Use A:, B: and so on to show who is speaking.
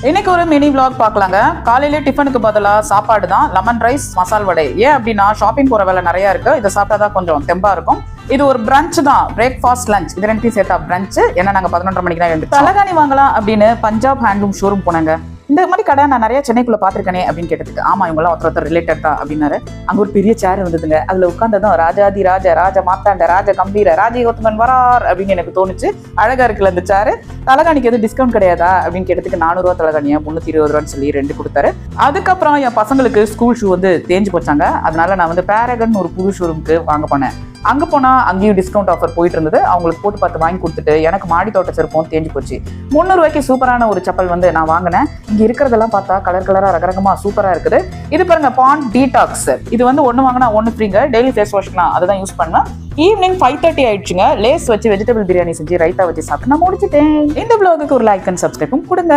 A: இன்னைக்கு ஒரு mini vlog பார்க்கலாங்க. காலையில டிஃபனுக்கு பதிலா சாப்பாடு தான், லெமன் ரைஸ் மசால் வடை. ஏன் அப்படின்னா ஷாப்பிங் போற வேலை நிறைய இருக்கு. இதை சாப்பிட்டாதான் கொஞ்சம் தெம்பா இருக்கும். இது ஒரு பிரஞ்ச் தான், பிரேக்ஃபாஸ்ட் லஞ்ச் இது ரெண்டையும் சேர்த்தா பிரஞ்ச். ஏன்னா நாங்க 11:30 மணிக்கு தான் எழுந்து தலகாணி வாங்கலாம் அப்படின்னு பஞ்சாப் ஹேண்ட்லூம் ஷோரூம் போனாங்க. இந்த மாதிரி கடை நான் நிறைய சென்னைக்குள்ள பாத்திருக்கேனே அப்படின்னு கேட்டதுக்கு, ஆமா இவங்கெல்லாம் ஒருத்தர் ரிலேட்டட் தான் அப்படின்னாரு. அங்க ஒரு பெரிய சேர் இருந்ததுங்க. அதுல உட்கார்ந்ததும் ராஜாதி ராஜ மாத்தாண்ட ராஜ கம்பீர ராஜயோத்தமன் வரார் அப்படின்னு எனக்கு தோணுச்சு. அழகா இருக்குல்ல அந்த சேரு. தலகாணிக்கு எதுவும் டிஸ்கவுண்ட் கிடையாதா அப்படின்னு கேட்டதுக்கு 400 ரூபா தலகாணியா 320 ரூபான்னு சொல்லி 2 கொடுத்தாரு. அதுக்கப்புறம் என் பசங்களுக்கு ஸ்கூல் ஷூ தேஞ்சு போச்சாங்க. அதனால நான் பேரகன் ஒரு புது ஷோரூமுக்கு வாங்க போனேன். அங்க போனா அங்கேயும் டிஸ்கவுண்ட் ஆஃபர் போயிட்டு இருந்தது. அவங்களுக்கு போட்டு பார்த்து வாங்கி கொடுத்துட்டு எனக்கு மாடி தோட்ட செருப்பும் தேஞ்சு போச்சு. 300 ரூபாய்க்கு சூப்பரான ஒரு செப்பல் நான் வாங்கினேன். இங்க இருக்கிறதெல்லாம் பார்த்தா கலர் கலரா ரகரகமா சூப்பரா இருக்குது. இது பாருங்க பாண்ட் டீடாக்ஸ். இது ஒன்னு வாங்கினா ஒன்னு ஃப்ரீங்க. டெய்லி ஃபேஸ் வாஷ்லாம் அதை தான் யூஸ் பண்ணேன். ஈவினிங் 5:30 ஆயிடுச்சுங்க. லேஸ் வச்சு வெஜிடபிள் பிரியாணி செஞ்சு ரைத்தா வச்சு சாப்பிட்டு நான் முடிச்சிட்டேன். இந்த vlogக்கு ஒரு லைக் அண்ட் சப்ஸ்கிரைபும் கொடுங்க.